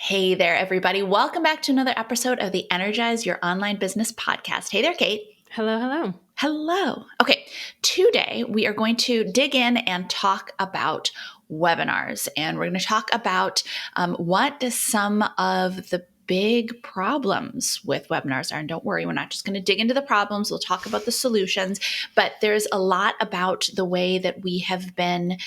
Hey there, everybody. Welcome back to another episode of the Energize Your Online Business podcast. Hey there, Kate. Hello, hello. Hello. Okay, today we are going to dig in and talk about webinars. And we're going to talk about what some of the big problems with webinars are. And don't worry, we're not just going to dig into the problems. We'll talk about the solutions. But there's a lot about the way that we have been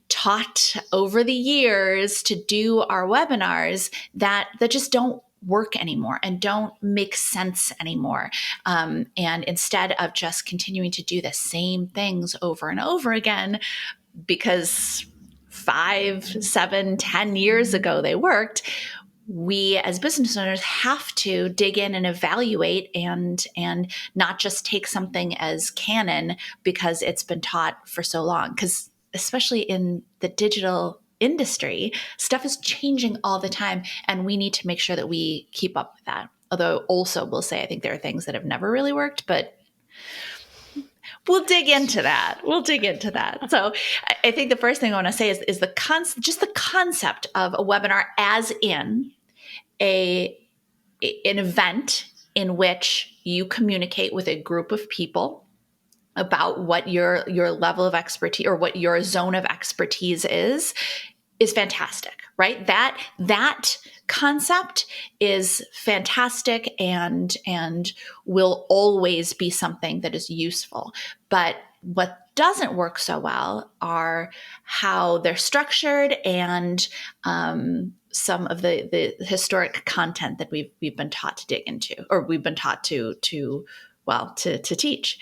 taught over the years to do our webinars that just don't work anymore and don't make sense anymore. And instead of just continuing to do the same things over and over again, because 5, 7, 10 years ago they worked, we as business owners have to dig in and evaluate and not just take something as canon because it's been taught for so long. Because especially in the digital industry, stuff is changing all the time, and we need to make sure that we keep up with that. Although also we'll say, I think there are things that have never really worked, but we'll dig into that. So I think the first thing I want to say is just the concept of a webinar as in an event in which you communicate with a group of people about what your level of expertise or what your zone of expertise is fantastic, right? That concept is fantastic and will always be something that is useful. But what doesn't work so well are how they're structured and some of the historic content that we've been taught to dig into, or we've been taught to teach.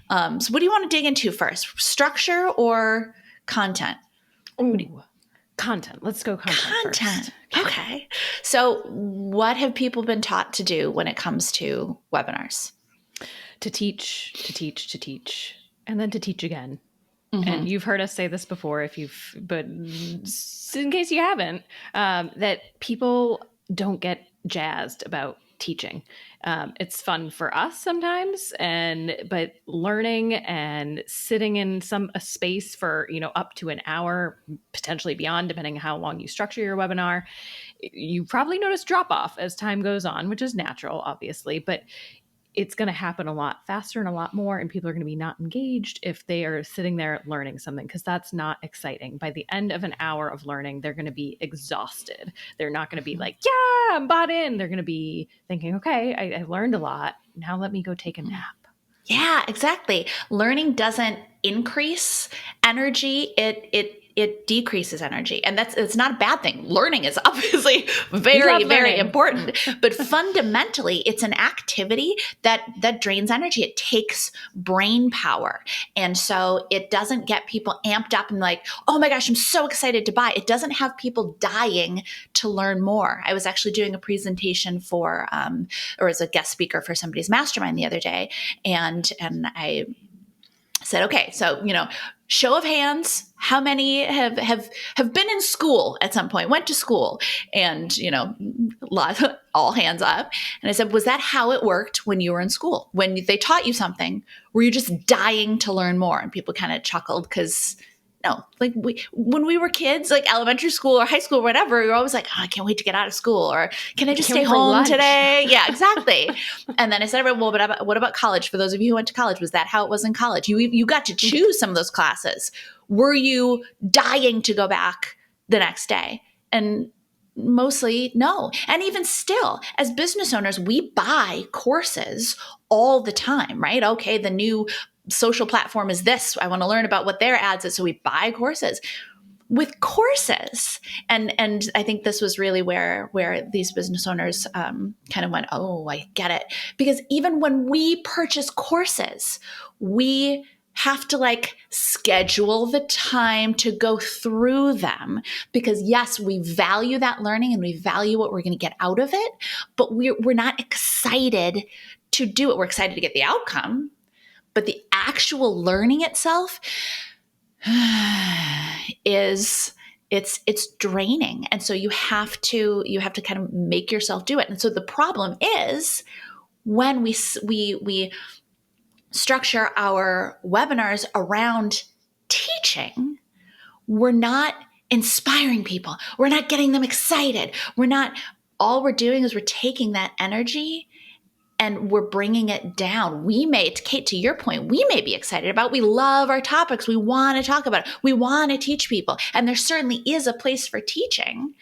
So what do you want to dig into first? Structure or content? Ooh, content. Let's go content first. Okay. So what have people been taught to do when it comes to webinars? To teach, and then to teach again. Mm-hmm. And you've heard us say this before, but in case you haven't, that people don't get jazzed about teaching. It's fun for us sometimes, but learning and sitting in a space for, up to an hour, potentially beyond, depending on how long you structure your webinar, you probably notice drop off as time goes on, which is natural, obviously, but it's going to happen a lot faster and a lot more, and people are going to be not engaged if they are sitting there learning something, because that's not exciting. By the end of an hour of learning, they're going to be exhausted. They're not going to be like, yeah, I'm bought in. They're going to be thinking, okay, I learned a lot. Now let me go take a nap. Yeah, exactly. Learning doesn't increase energy. It decreases energy. And it's not a bad thing. Learning is obviously very, very important. But fundamentally, it's an activity that drains energy. It takes brain power. And so it doesn't get people amped up and like, oh my gosh, I'm so excited to buy. It doesn't have people dying to learn more. I was actually doing a presentation or as a guest speaker for somebody's mastermind the other day. And I said, okay, so, show of hands, how many have been in school at some point, went to school, and, all hands up. And I said, was that how it worked when you were in school? When they taught you something, were you just dying to learn more? And people kind of chuckled because no, like when we were kids, like elementary school or high school or whatever, you're always like, oh, I can't wait to get out of school, or can I just stay home today? Yeah, exactly. And then I said, well, but what about college? For those of you who went to college, was that how it was in college? You got to choose some of those classes. Were you dying to go back the next day? And mostly no. And even still, as business owners, we buy courses all the time, right? Okay, the new social platform is this. I want to learn about what their ads is. So we buy courses. With courses, and I think this was really where these business owners kind of went, oh, I get it. Because even when we purchase courses, we have to schedule the time to go through them, because yes, we value that learning and we value what we're going to get out of it, but we're not excited to do it. We're excited to get the outcome, but the actual learning itself it's draining. And so you have to kind of make yourself do it. And so the problem is when we structure our webinars around teaching, we're not inspiring people. We're not getting them excited. All we're doing is we're taking that energy and we're bringing it down. Kate, to your point, we may be excited about, we love our topics. We want to talk about it. We want to teach people. And there certainly is a place for teaching,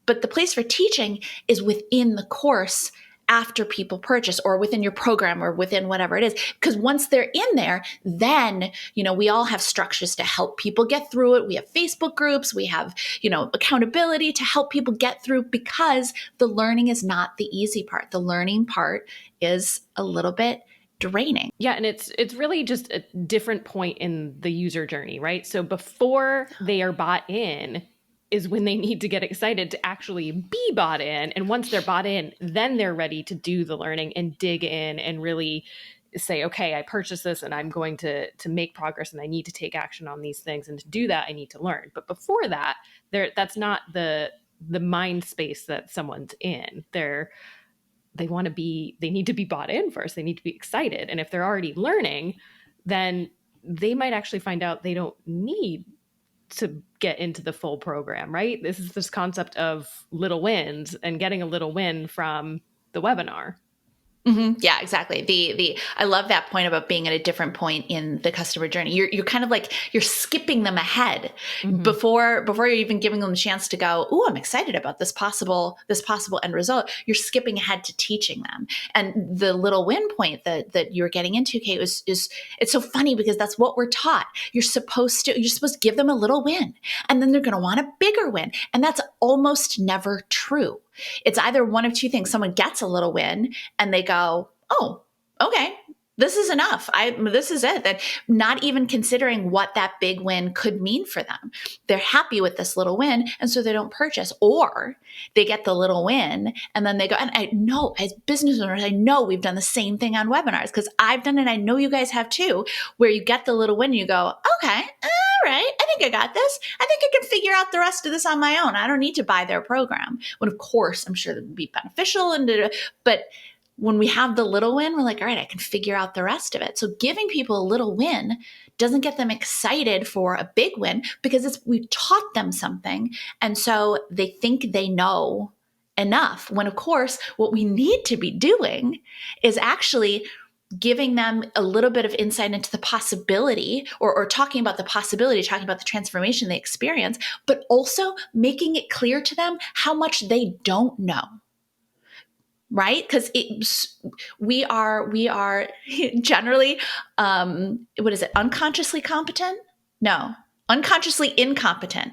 but the place for teaching is within the course after people purchase, or within your program, or within whatever it is. Because once they're in there, then, we all have structures to help people get through it. We have Facebook groups, we have, accountability to help people get through, because the learning is not the easy part. The learning part is a little bit draining. Yeah. And it's really just a different point in the user journey, right? So before they are bought in is when they need to get excited to actually be bought in. And once they're bought in, then they're ready to do the learning and dig in and really say, okay, I purchased this and I'm going to make progress and I need to take action on these things. And to do that, I need to learn. But before that, that's not the mind space that someone's in. They need to be bought in first. They need to be excited. And if they're already learning, then they might actually find out they don't need to get into the full program, right? This is this concept of little wins and getting a little win from the webinar. Mm-hmm. Yeah, exactly. I love that point about being at a different point in the customer journey. You're kind of like, you're skipping them ahead before you're even giving them a chance to go, oh, I'm excited about this possible end result. You're skipping ahead to teaching them. And the little win point that you're getting into, Kate, is it's so funny because that's what we're taught. You're supposed to give them a little win, and then they're going to want a bigger win. And that's almost never true. It's either one of two things. Someone gets a little win and they go, oh, okay, this is enough. This is it. That not even considering what that big win could mean for them. They're happy with this little win, and so they don't purchase. Or they get the little win and then they go, and I know as business owners, I know we've done the same thing on webinars, because I've done it. I know you guys have too, where you get the little win and you go, okay, all right, I think I got this. I think I can figure out the rest of this on my own. I don't need to buy their program. When of course, I'm sure that would be beneficial, but when we have the little win, we're like, all right, I can figure out the rest of it. So giving people a little win doesn't get them excited for a big win, because we've taught them something. And so they think they know enough, when of course, what we need to be doing is actually giving them a little bit of insight into the possibility, or talking about the possibility, talking about the transformation they experience, but also making it clear to them how much they don't know. Right? Because we are generally, what is it? Unconsciously competent? No, unconsciously incompetent.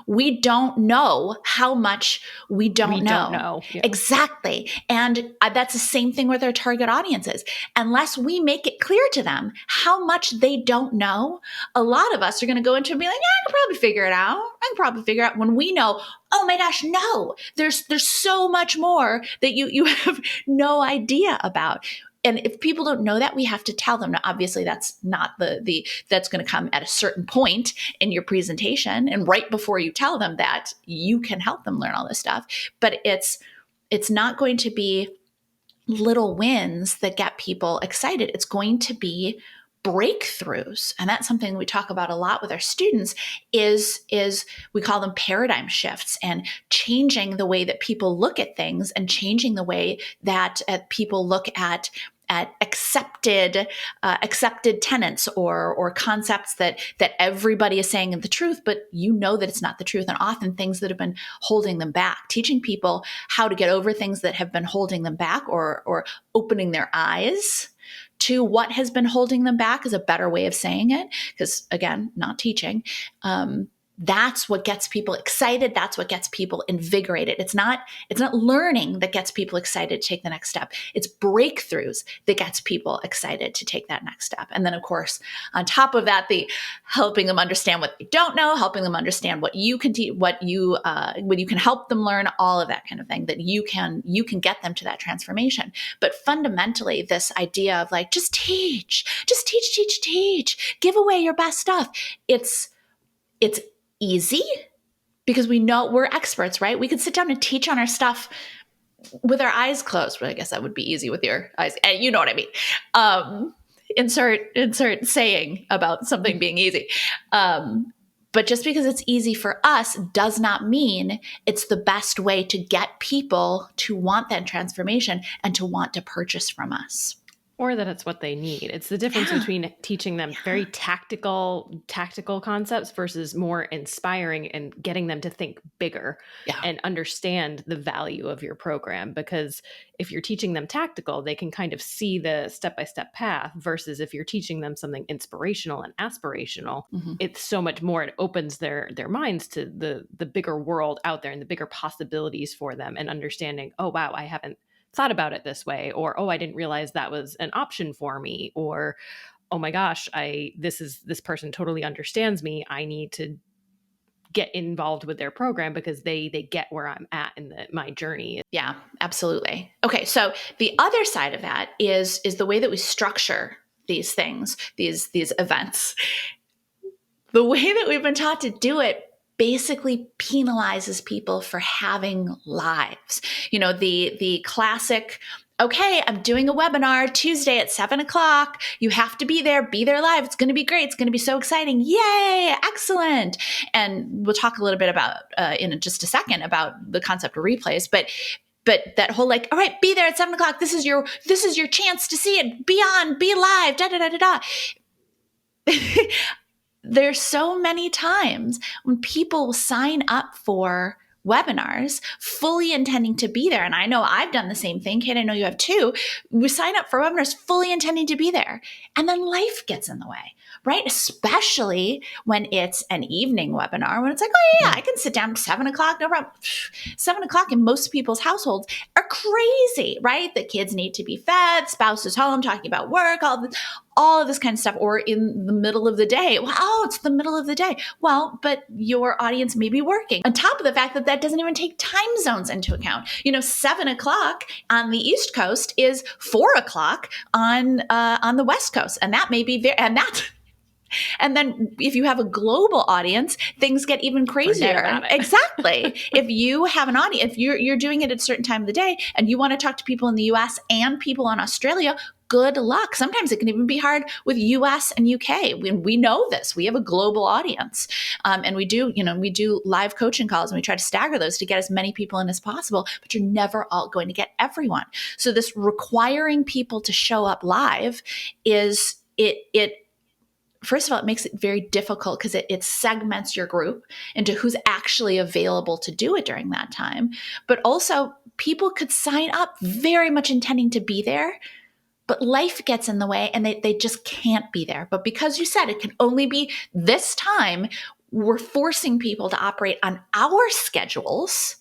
We don't know how much we don't know. Yeah. Exactly. And that's the same thing with our target audiences. Unless we make it clear to them how much they don't know, a lot of us are going to go into it and be like, yeah, I can probably figure it out. I can probably figure out, when we know, oh my gosh, no, there's so much more that you have no idea about. And if people don't know that, we have to tell them. Now, obviously, that's not that's going to come at a certain point in your presentation, and right before you tell them that, you can help them learn all this stuff. But it's not going to be little wins that get people excited. It's going to be breakthroughs. And that's something we talk about a lot with our students is we call them paradigm shifts, and changing the way that people look at things, and changing the way that people look at accepted tenets or concepts that everybody is saying is the truth, but you know that it's not the truth, and often things that have been holding them back. Teaching people how to get over things that have been holding them back, or opening their eyes to what has been holding them back is a better way of saying it, because again, not teaching. That's what gets people excited. That's what gets people invigorated. It's not learning that gets people excited to take the next step. It's breakthroughs that gets people excited to take that next step. And then of course, on top of that, the helping them understand what they don't know, helping them understand what you can teach, what you can help them learn, all of that kind of thing, that you can get them to that transformation. But fundamentally, this idea of like, just teach, give away your best stuff. It's easy because we know we're experts, right? We could sit down and teach on our stuff with our eyes closed. But I guess that would be easy with your eyes. You know what I mean? Insert saying about something being easy. But just because it's easy for us does not mean it's the best way to get people to want that transformation and to want to purchase from us. Or that it's what they need. It's the difference between teaching them very tactical concepts versus more inspiring and getting them to think bigger and understand the value of your program. Because if you're teaching them tactical, they can kind of see the step-by-step path, versus if you're teaching them something inspirational and aspirational, it's so much more. It opens their minds to the bigger world out there and the bigger possibilities for them, and understanding, oh, wow, I haven't thought about it this way, or, oh, I didn't realize that was an option for me, or, oh my gosh, this person totally understands me. I need to get involved with their program because they get where I'm at in my journey. Yeah, absolutely. Okay. So the other side of that is the way that we structure these things, these events. The way that we've been taught to do it basically penalizes people for having lives. You know, the classic, okay, I'm doing a webinar Tuesday at 7:00. You have to be there live. It's going to be great. It's going to be so exciting. Yay. Excellent. And we'll talk a little bit about, in just a second, about the concept of replays, but that whole all right, be there at 7:00. This is your chance to see it. Be on, be live, da, da, da, da, da. There's so many times when people sign up for webinars fully intending to be there. And I know I've done the same thing. Kate, I know you have too. We sign up for webinars fully intending to be there. And then life gets in the way, right? Especially when it's an evening webinar, when it's like, oh yeah, I can sit down at 7:00, no problem. 7:00 in most people's households are crazy, right? The kids need to be fed, spouse is home talking about work, all of this kind of stuff, or in the middle of the day. Well, oh, it's the middle of the day. Well, but your audience may be working. On top of the fact that doesn't even take time zones into account. 7:00 on the East Coast is 4:00 on the West Coast, and that may be and then if you have a global audience, things get even crazier. Exactly. If you have an audience, if you're doing it at a certain time of the day and you want to talk to people in the US and people in Australia, good luck. Sometimes it can even be hard with US and UK. We know this. We have a global audience. And we do live coaching calls, and we try to stagger those to get as many people in as possible, but you're never all going to get everyone. So this requiring people to show up live first of all, it makes it very difficult because it segments your group into who's actually available to do it during that time. But also, people could sign up very much intending to be there, but life gets in the way and they just can't be there. But because you said it can only be this time, we're forcing people to operate on our schedules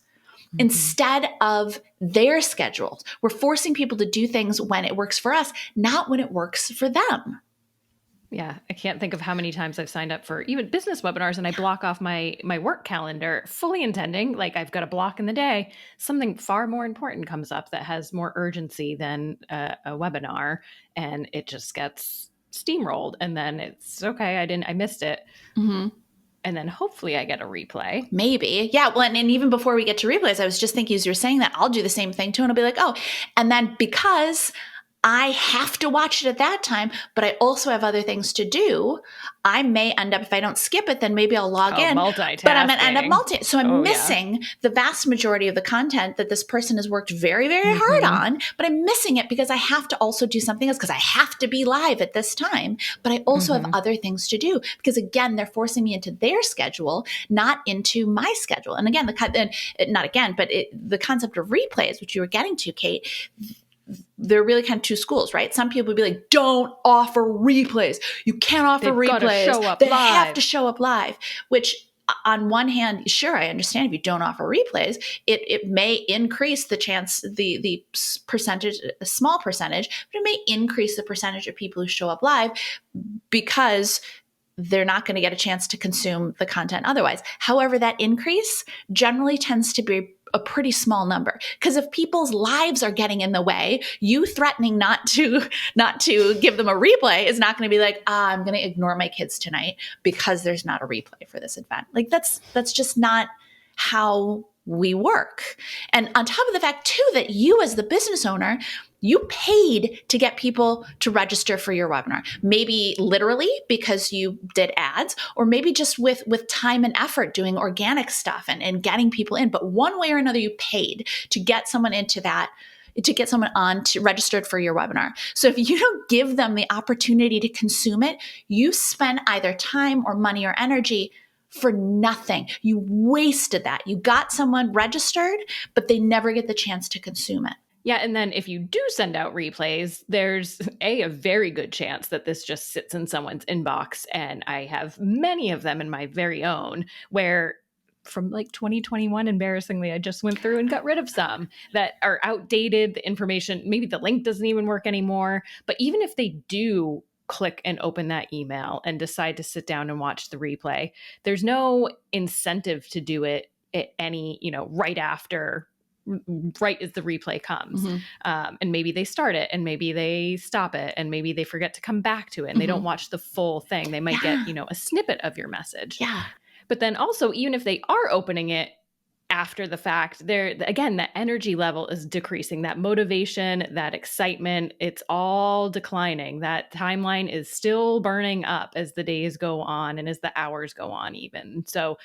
instead of their schedules. We're forcing people to do things when it works for us, not when it works for them. Yeah, I can't think of how many times I've signed up for even business webinars and I block off my work calendar, fully intending, I've got a block in the day. Something far more important comes up that has more urgency than a webinar, and it just gets steamrolled. And then it's okay, I missed it. Mm-hmm. And then hopefully I get a replay. Maybe. Yeah. Well, and even before we get to replays, I was just thinking as you're saying that, I'll do the same thing too. And I'll be like, oh, and then because I have to watch it at that time, but I also have other things to do, I may end up, if I don't skip it, then maybe I'll log in. Multitasking. But I'm going to end up multitasking. So I'm missing the vast majority of the content that this person has worked very, very hard on, but I'm missing it because I have to also do something else because I have to be live at this time, but I also have other things to do because, again, they're forcing me into their schedule, not into my schedule. And again, the concept of replays, which you were getting to, Kate, they're really kind of two schools, right? Some people would be like, don't offer replays. You can't offer replays. They have to show up live, which on one hand, sure, I understand if you don't offer replays, it may increase the chance, the percentage, a small percentage, but it may increase the percentage of people who show up live because they're not going to get a chance to consume the content otherwise. However, that increase generally tends to be a pretty small number, because if people's lives are getting in the way, you threatening not to give them a replay is not going to be like, I'm going to ignore my kids tonight because there's not a replay for this event. That's just not how we work. And on top of the fact too, that you as the business owner, you paid to get people to register for your webinar, maybe literally because you did ads, or maybe just with time and effort doing organic stuff and getting people in. But one way or another, you paid to get someone into that, to get someone on to registered for your webinar. So if you don't give them the opportunity to consume it, you spend either time or money or energy for nothing. You wasted that. You got someone registered, but they never get the chance to consume it. Yeah. And then if you do send out replays, there's a very good chance that this just sits in someone's inbox. And I have many of them in my very own where from like 2021, embarrassingly, I just went through and got rid of some that are outdated. The information, maybe the link doesn't even work anymore. But even if they do click and open that email and decide to sit down and watch the replay, there's no incentive to do it at any, right after, right as the replay comes. And maybe they start it and maybe they stop it and maybe they forget to come back to it and they don't watch the full thing. They might get, a snippet of your message. Yeah. But then also, even if they are opening it after the fact, again, the energy level is decreasing. That motivation, that excitement, it's all declining. That timeline is still burning up as the days go on and as the hours go on even. So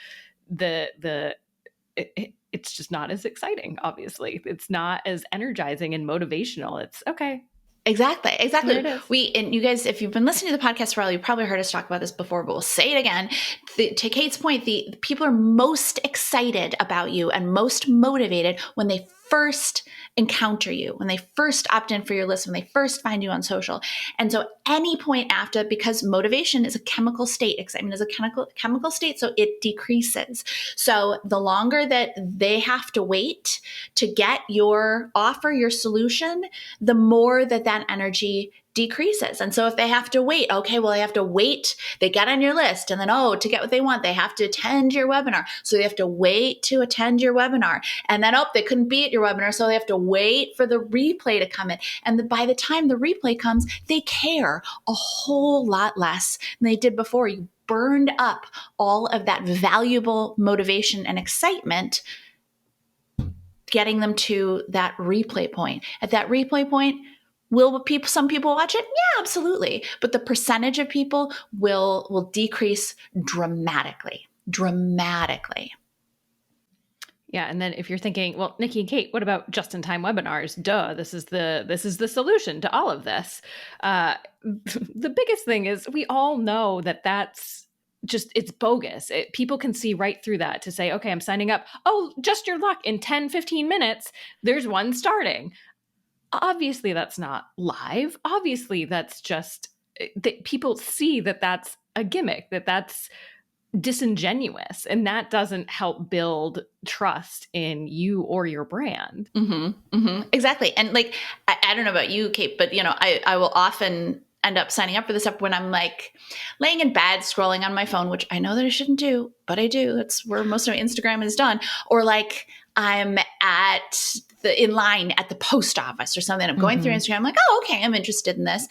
it's just not as exciting, obviously. It's not as energizing and motivational. It's okay. Exactly. And you guys, if you've been listening to the podcast for a while, you've probably heard us talk about this before, but we'll say it again. To Kate's point, the people are most excited about you and most motivated when they first encounter you, when they first opt in for your list, when they first find you on social. And so any point after, because motivation is a chemical state, excitement is a chemical state, so it decreases. So the longer that they have to wait to get your offer, your solution, the more that energy decreases. And so if they have to wait, okay, well, they have to wait. They get on your list and then, to get what they want, they have to attend your webinar. So they have to wait to attend your webinar. And then, they couldn't be at your webinar. So they have to wait for the replay to come in. And by the time the replay comes, they care a whole lot less than they did before. You burned up all of that valuable motivation and excitement getting them to that replay point. At that replay point, will some people watch it? Yeah, absolutely. But the percentage of people will decrease dramatically. Yeah, and then if you're thinking, well, Nicki and Kate, what about just-in-time webinars? Duh, this is the solution to all of this. The biggest thing is we all know that's just, it's bogus. People can see right through that to say, okay, I'm signing up. Oh, just your luck. In 10, 15 minutes, there's one starting. Obviously, that's not live. Obviously, that's just that people see that that's a gimmick, that's disingenuous, and that doesn't help build trust in you or your brand. Exactly. And like, I don't know about you, Kate, but I will often end up signing up for this stuff when I'm like laying in bed scrolling on my phone, which I know that I shouldn't do, but I do. That's where most of my Instagram is done. Or like I'm in line at the post office or something. I'm going through Instagram. I'm like, okay, I'm interested in this.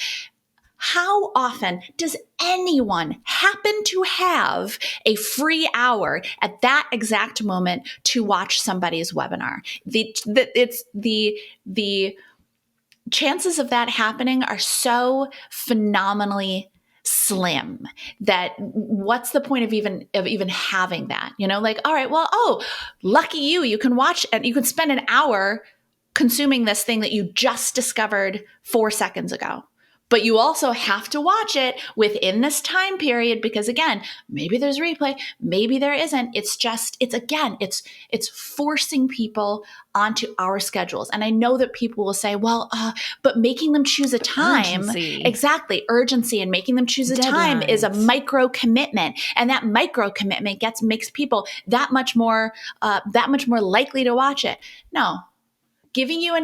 How often does anyone happen to have a free hour at that exact moment to watch somebody's webinar? The chances of that happening are so phenomenally slim that what's the point of even having that? Like, all right, well, lucky you can watch and you can spend an hour consuming this thing that you just discovered 4 seconds ago. But you also have to watch it within this time period because, again, maybe there's replay, maybe there isn't. It's forcing people onto our schedules. And I know that people will say, well, but making them choose a time. Urgency. Exactly. Urgency and making them choose a time is a micro commitment. And that micro commitment makes people that much more likely to watch it. No. Giving you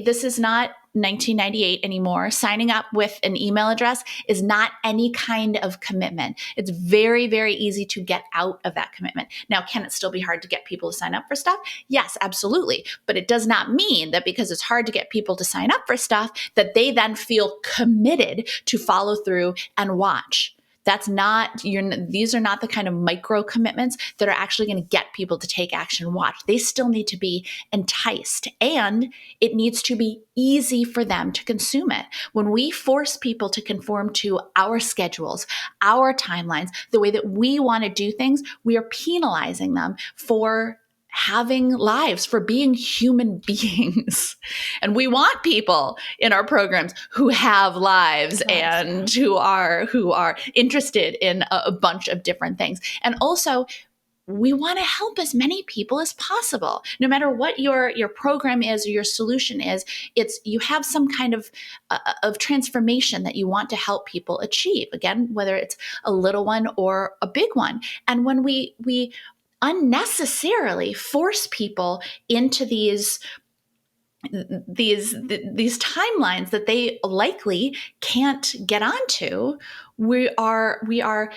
this is not 1998 anymore. Signing up with an email address is not any kind of commitment. It's very, very easy to get out of that commitment. Now, can it still be hard to get people to sign up for stuff? Yes, absolutely. But it does not mean that because it's hard to get people to sign up for stuff, that they then feel committed to follow through and watch. These are not the kind of micro commitments that are actually going to get people to take action and watch. They still need to be enticed, and it needs to be easy for them to consume it. When we force people to conform to our schedules, our timelines, the way that we want to do things, we are penalizing them for having lives, for being human beings. And we want people in our programs who have lives and who are interested in a bunch of different things. And also, we want to help as many people as possible. No matter what your program is or your solution is, you have some kind of transformation that you want to help people achieve. Again, whether it's a little one or a big one. And when we unnecessarily force people into these timelines that they likely can't get onto, we are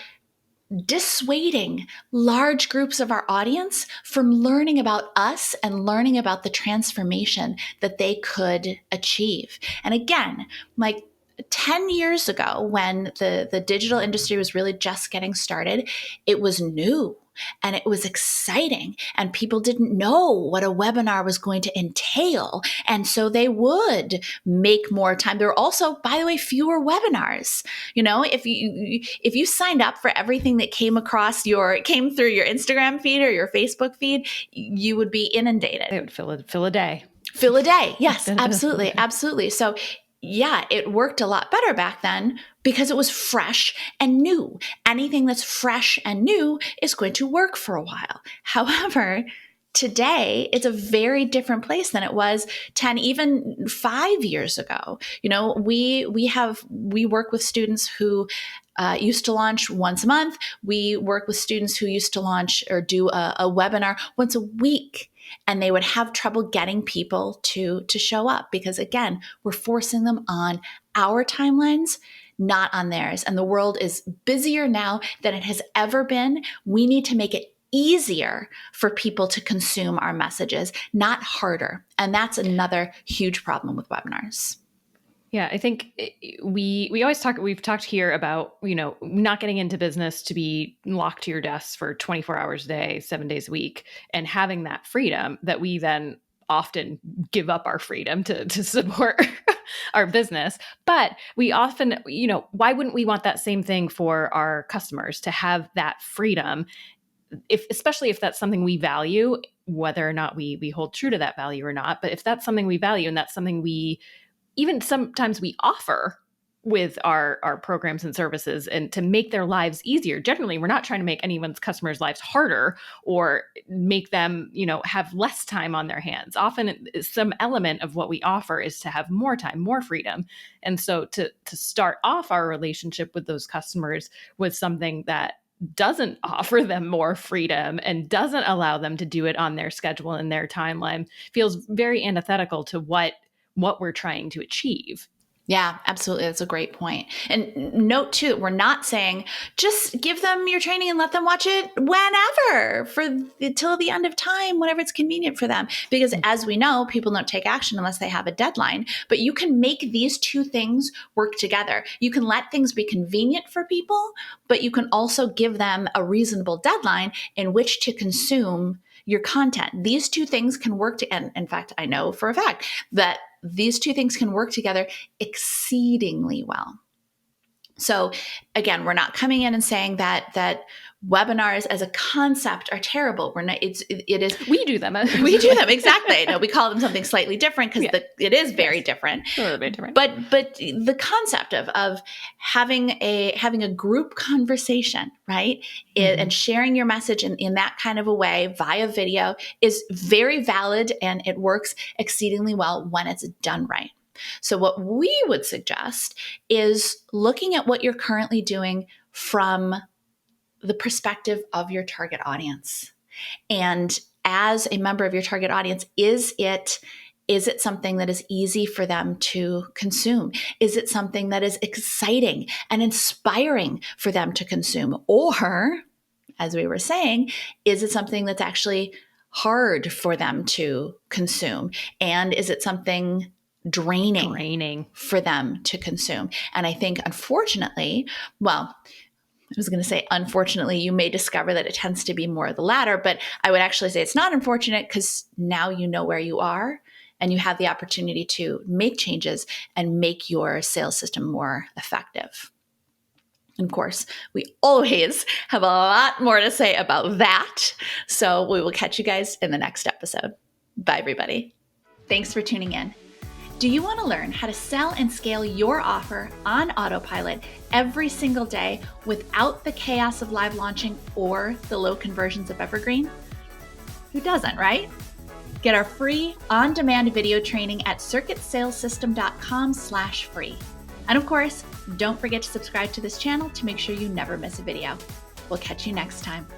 dissuading large groups of our audience from learning about us and learning about the transformation that they could achieve. And again, like 10 years ago, when the digital industry was really just getting started, it was new and it was exciting, and people didn't know what a webinar was going to entail. And so they would make more time. There were also, by the way, fewer webinars. If you signed up for everything that came through your Instagram feed or your Facebook feed, you would be inundated. It would fill a day. Fill a day. Yes, absolutely. Absolutely. So yeah, it worked a lot better back then because it was fresh and new. Anything that's fresh and new is going to work for a while. However, today, it's a very different place than it was 10, even 5 years ago. We work with students who used to launch once a month. We work with students who used to launch or do a webinar once a week. And they would have trouble getting people to show up because, again, we're forcing them on our timelines, not on theirs. And the world is busier now than it has ever been. We need to make it easier for people to consume our messages, not harder. And that's another huge problem with webinars. Yeah, I think we've talked here about, not getting into business to be locked to your desk for 24 hours a day, 7 days a week, and having that freedom that we then often give up our freedom to support our business. But we often, why wouldn't we want that same thing for our customers, to have that freedom, especially if that's something we value, whether or not we hold true to that value or not. But if that's something we value and that's something even sometimes we offer with our programs and services, and to make their lives easier. Generally, we're not trying to make anyone's customers' lives harder or make them, have less time on their hands. Often some element of what we offer is to have more time, more freedom. And so to start off our relationship with those customers with something that doesn't offer them more freedom and doesn't allow them to do it on their schedule and their timeline feels very antithetical to what we're trying to achieve. Yeah, absolutely. That's a great point. And note too, we're not saying just give them your training and let them watch it whenever till the end of time, whenever it's convenient for them. Because as we know, people don't take action unless they have a deadline. But you can make these two things work together. You can let things be convenient for people, but you can also give them a reasonable deadline in which to consume your content. These two things can work and in fact, I know for a fact that these two things can work together exceedingly well. So again, we're not coming in and saying that webinars as a concept are terrible. We're not. It is. We do them. We do them exactly. No, we call them something slightly different because it is very different. A little bit different. But the concept of having a group conversation, right, and sharing your message in that kind of a way via video is very valid, and it works exceedingly well when it's done right. So what we would suggest is looking at what you're currently doing from the perspective of your target audience. And as a member of your target audience, is it something that is easy for them to consume? Is it something that is exciting and inspiring for them to consume? Or, as we were saying, is it something that's actually hard for them to consume? And is it something draining for them to consume? And I think, unfortunately, I was going to say, unfortunately, you may discover that it tends to be more of the latter, but I would actually say it's not unfortunate because now you know where you are and you have the opportunity to make changes and make your sales system more effective. And of course, we always have a lot more to say about that. So we will catch you guys in the next episode. Bye, everybody. Thanks for tuning in. Do you want to learn how to sell and scale your offer on autopilot every single day without the chaos of live launching or the low conversions of Evergreen? Who doesn't, right? Get our free on-demand video training at circuitsalessystem.com/free. And of course, don't forget to subscribe to this channel to make sure you never miss a video. We'll catch you next time.